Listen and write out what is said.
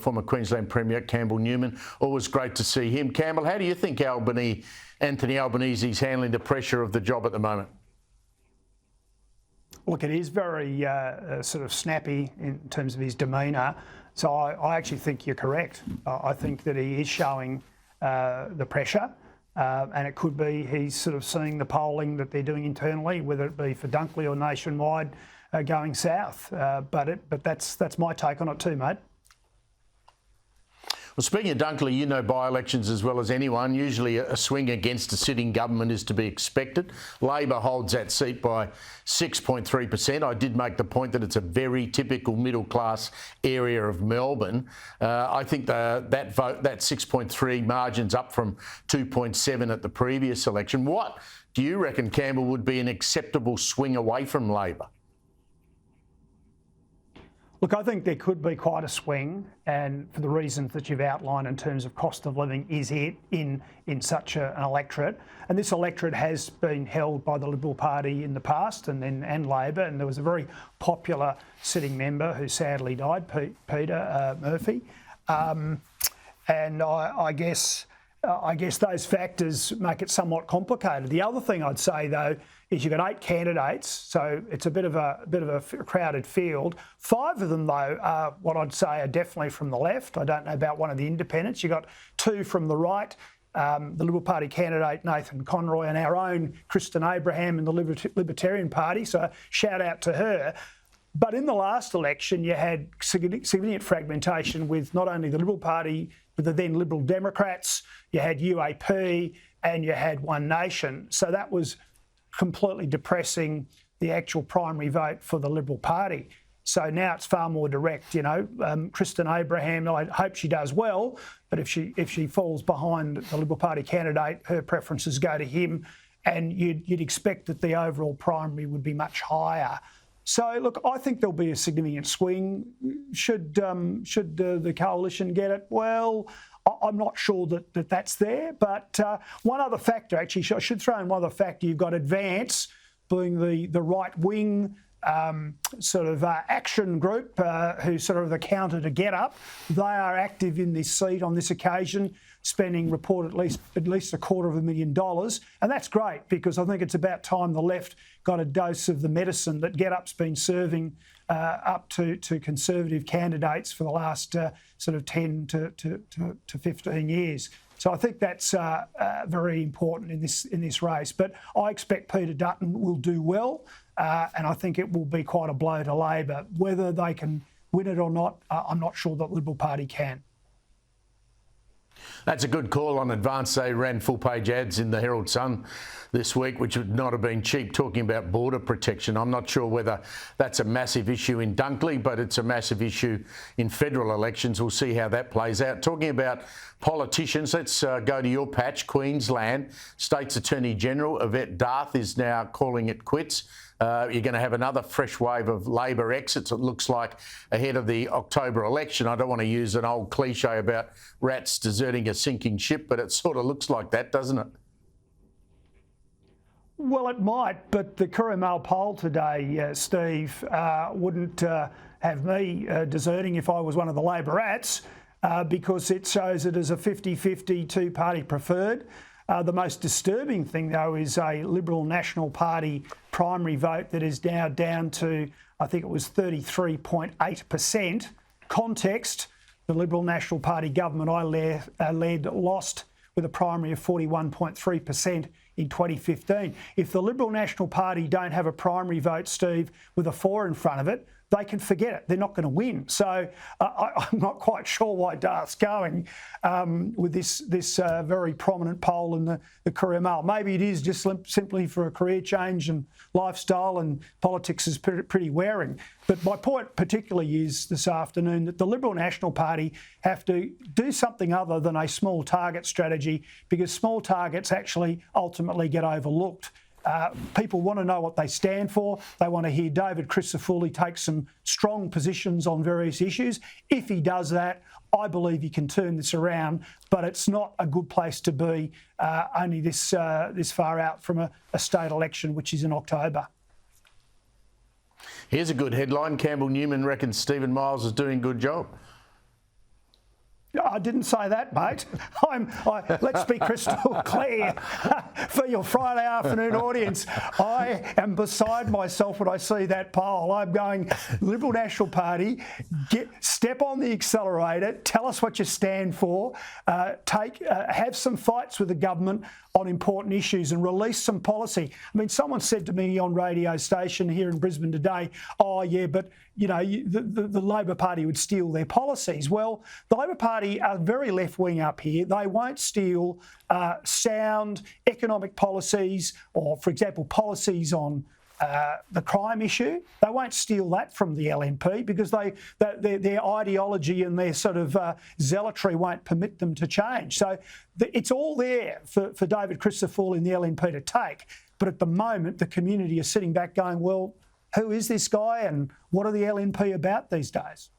former Queensland Premier Campbell Newman. Always great to see him. Campbell, how do you think Anthony Albanese is handling the pressure of the job at the moment? Look, it is very sort of snappy in terms of his demeanour. So I actually think you're correct. I think that he is showing the pressure, and it could be he's sort of seeing the polling that they're doing internally, whether it be for Dunkley or nationwide, going south. But that's my take on it too, mate. Well, speaking of Dunkley, you know by-elections as well as anyone. Usually a swing against a sitting government is to be expected. Labor holds that seat by 6.3%. I did make the point that it's a very typical middle-class area of Melbourne. I think that vote, that 6.3 margin's up from 2.7 at the previous election. What do you reckon, Campbell, would be an acceptable swing away from Labor? Look, I think there could be quite a swing, and for the reasons that you've outlined in terms of cost of living is it in such an electorate. And this electorate has been held by the Liberal Party in the past and Labor, and there was a very popular sitting member who sadly died, Peter Murphy. And I guess those factors make it somewhat complicated. The other thing I'd say, though, is you've got 8 candidates, so it's a bit of a crowded field. 5 of them, though, are what I'd say are definitely from the left. I don't know about one of the independents. You've got 2 from the right, the Liberal Party candidate Nathan Conroy and our own Kristen Abraham in the Libertarian Party, so shout out to her. But in the last election, you had significant fragmentation with not only the Liberal Party, but the then Liberal Democrats, you had UAP, and you had One Nation. So that was completely depressing the actual primary vote for the Liberal Party. So now it's far more direct, you know. Kristen Abraham, I hope she does well, but if she falls behind the Liberal Party candidate, her preferences go to him, and you'd expect that the overall primary would be much higher. So, look, I think there'll be a significant swing. Should the coalition get it? Well, I'm not sure that that's there. But one other factor, actually, I should throw in one other factor. You've got Advance being the right-wing sort of action group who sort of the counter to Get Up. They are active in this seat on this occasion, spending at least $250,000, and that's great because I think it's about time the left got a dose of the medicine that Get Up's been serving up to Conservative candidates for the last sort of 10 to 15 years. So I think that's very important in this race. But I expect Peter Dutton will do well, and I think it will be quite a blow to Labor. Whether they can win it or not, I'm not sure that the Liberal Party can. That's a good call on Advance. They ran full-page ads in the Herald Sun this week, which would not have been cheap, talking about border protection. I'm not sure whether that's a massive issue in Dunkley, but it's a massive issue in federal elections. We'll see how that plays out. Talking about politicians, let's go to your patch, Queensland. State's Attorney General Yvette D'Arth is now calling it quits. You're going to have another fresh wave of Labor exits, it looks like, ahead of the October election. I don't want to use an old cliche about rats deserting a sinking ship, but it sort of looks like that, doesn't it? Well, it might, but the Courier Mail poll today, Steve, wouldn't have me deserting if I was one of the Labor rats, because it shows it as a 50-50 two-party preferred. The most disturbing thing, though, is a Liberal National Party primary vote that is now down to, I think it was 33.8%. Context, the Liberal National Party government I led lost with a primary of 41.3% in 2015. If the Liberal National Party don't have a primary vote, Steve, with a 4 in front of it, they can forget it. They're not going to win. So I'm not quite sure why D'Arth's going with this very prominent poll in the Courier Mail. Maybe it is just simply for a career change and lifestyle, and politics is pretty wearing. But my point particularly is this afternoon that the Liberal National Party have to do something other than a small target strategy, because small targets actually ultimately get overlooked. People want to know what they stand for. They want to hear David Crisafulli take some strong positions on various issues. If he does that, I believe he can turn this around, but it's not a good place to be only this far out from a state election, which is in October. Here's a good headline. Campbell Newman reckons Stephen Miles is doing a good job. I didn't say that, mate. Let's be crystal clear for your Friday afternoon audience. I am beside myself when I see that poll. I'm going, Liberal National Party, step on the accelerator, tell us what you stand for, have some fights with the government on important issues and release some policy. I mean, someone said to me on radio station here in Brisbane today, oh yeah, but you know, the Labor Party would steal their policies. Well, the Labor Party are very left-wing up here. They won't steal sound economic policies or, for example, policies on the crime issue. They won't steal that from the LNP because their ideology and their sort of zealotry won't permit them to change. So it's all there for David Christophel in the LNP to take. But at the moment, the community is sitting back going, well, who is this guy and what are the LNP about these days?